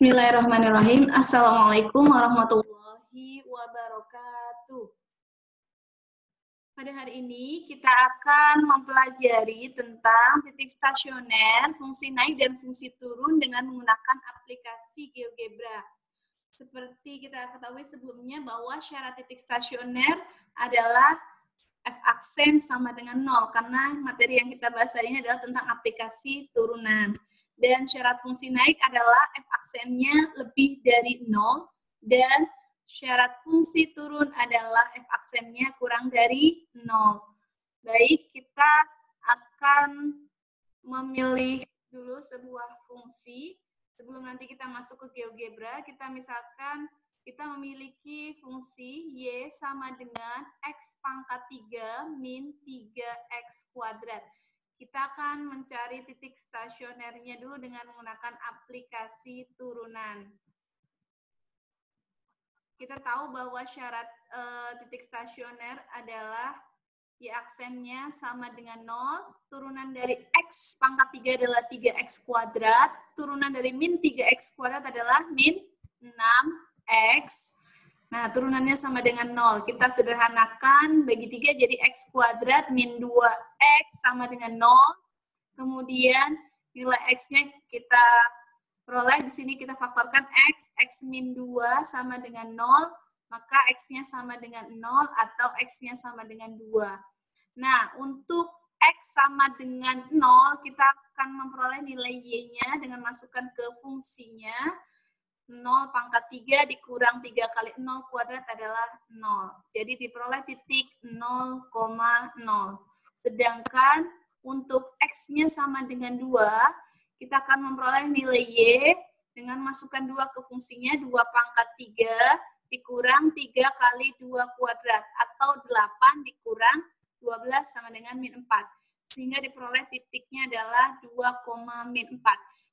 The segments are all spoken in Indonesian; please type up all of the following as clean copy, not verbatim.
Bismillahirrahmanirrahim. Assalamualaikum warahmatullahi wabarakatuh. Pada hari ini kita akan mempelajari tentang titik stasioner, fungsi naik dan fungsi turun dengan menggunakan aplikasi GeoGebra. Seperti kita ketahui sebelumnya bahwa syarat titik stasioner adalah F aksen sama dengan 0, karena materi yang kita bahas hari ini adalah tentang aplikasi turunan. Dan syarat fungsi naik adalah F aksennya lebih dari 0, dan syarat fungsi turun adalah F aksennya kurang dari 0. Baik, kita akan memilih dulu sebuah fungsi. Sebelum nanti kita masuk ke GeoGebra, kita misalkan kita memiliki fungsi Y sama dengan X pangkat 3 min 3X kuadrat. Kita akan mencari titik stasionernya dulu dengan menggunakan aplikasi turunan. Kita tahu bahwa syarat titik stasioner adalah Y aksennya sama dengan 0, turunan dari X pangkat 3 adalah 3X kuadrat, turunan dari min 3X kuadrat adalah min 6X. Nah, turunannya sama dengan 0. Kita sederhanakan, bagi 3 jadi X kuadrat min 2X sama dengan 0. Kemudian nilai X-nya kita peroleh, di sini kita faktorkan X, X min 2 sama dengan 0, maka X-nya sama dengan 0 atau X-nya sama dengan 2. Nah, untuk X sama dengan 0, kita akan memperoleh nilai Y-nya dengan masukkan ke fungsinya. 0 pangkat 3 dikurang 3 kali 0 kuadrat adalah 0. Jadi diperoleh titik 0,0. Sedangkan untuk X-nya sama dengan 2, kita akan memperoleh nilai Y dengan masukkan 2 ke fungsinya, 2 pangkat 3 dikurang 3 kali 2 kuadrat, atau 8 dikurang 12 sama dengan min 4. Sehingga diperoleh titiknya adalah 2, min 4.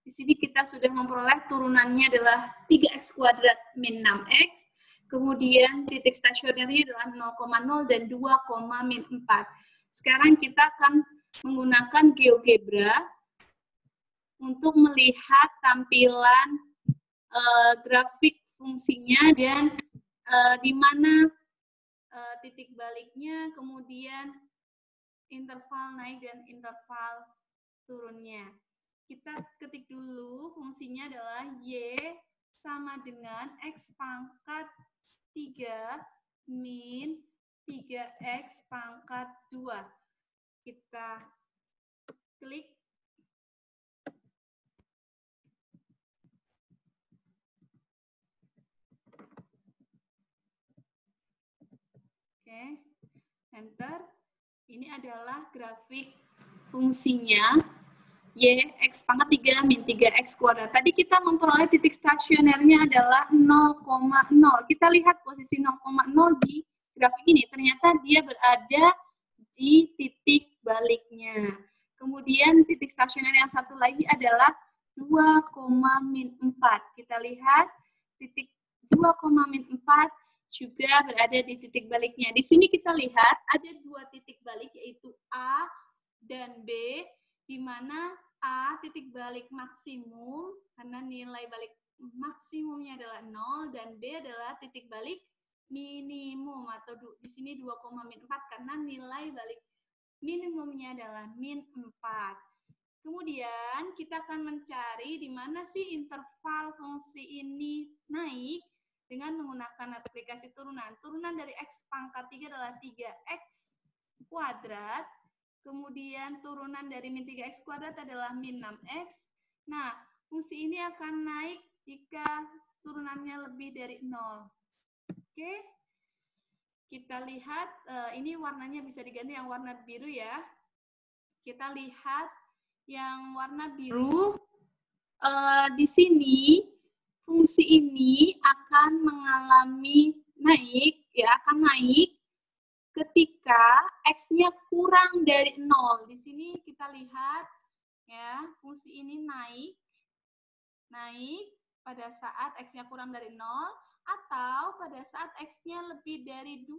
Di sini kita sudah memperoleh turunannya adalah 3X kuadrat min 6X. Kemudian titik stasionernya adalah 0,0 dan 2, min 4. Sekarang kita akan menggunakan GeoGebra untuk melihat tampilan grafik fungsinya dan di mana titik baliknya, kemudian interval naik dan interval turunnya. Kita ketik dulu fungsinya adalah Y sama dengan X pangkat 3 min 3X pangkat 2. Kita klik. Oke, enter. Ini adalah grafik fungsinya Y X pangkat 3 min 3X kuadrat. Tadi kita memperoleh titik stasionernya adalah 0,0. Kita lihat posisi 0,0 di grafik ini. Ternyata dia berada di titik baliknya. Kemudian titik stasioner yang satu lagi adalah 2, min 4. Kita lihat titik 2, min 4 juga berada di titik baliknya. Di sini kita lihat ada 2 titik balik, yaitu A dan B, di mana A titik balik maksimum karena nilai balik maksimumnya adalah 0, dan B adalah titik balik minimum, atau di sini 2, min 4 karena nilai balik minimumnya adalah min 4. Kemudian kita akan mencari di mana sih interval fungsi ini naik dengan menggunakan aplikasi turunan. Turunan dari X pangkat 3 adalah 3X kuadrat. Kemudian turunan dari min 3X kuadrat adalah min 6X. Nah, fungsi ini akan naik jika turunannya lebih dari 0. Oke, kita lihat, ini warnanya bisa diganti yang warna biru ya. Kita lihat yang warna biru, di sini fungsi ini akan mengalami naik, ya, akan naik ketika X-nya kurang dari 0. Di sini kita lihat ya, fungsi ini naik pada saat X-nya kurang dari 0 atau pada saat X-nya lebih dari 2.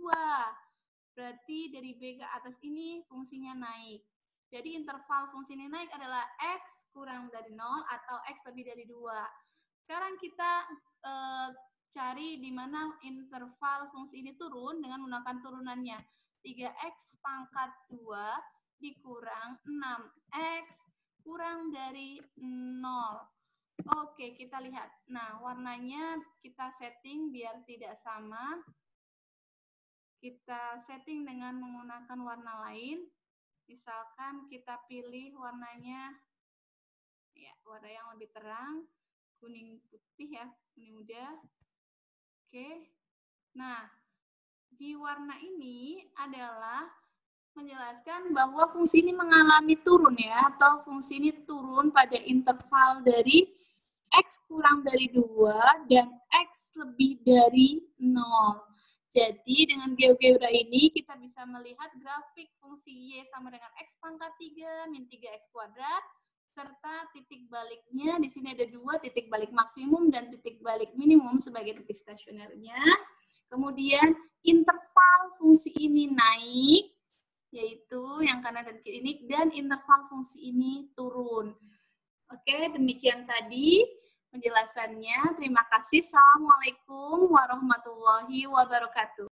Berarti dari B ke atas ini fungsinya naik. Jadi interval fungsi ini naik adalah X kurang dari 0 atau X lebih dari 2. Sekarang kita cari di mana interval fungsi ini turun dengan menggunakan turunannya. 3x pangkat 2 dikurang 6x kurang dari 0. Oke, kita lihat. Nah, warnanya kita setting biar tidak sama. Kita setting dengan menggunakan warna lain. Misalkan kita pilih warnanya, ya, warna yang lebih terang, kuning putih ya, kuning muda. Oke. Nah, di warna ini adalah menjelaskan bahwa fungsi ini mengalami turun ya, atau fungsi ini turun pada interval dari X kurang dari 2 dan X lebih dari 0. Jadi dengan GeoGebra ini kita bisa melihat grafik fungsi Y sama dengan X pangkat 3 min 3X kuadrat, serta titik baliknya. Di sini ada 2, titik balik maksimum dan titik balik minimum sebagai titik stasionernya. Kemudian interval fungsi ini naik, yaitu yang kanan dan kiri ini, dan interval fungsi ini turun. Oke, demikian tadi penjelasannya. Terima kasih. Assalamualaikum warahmatullahi wabarakatuh.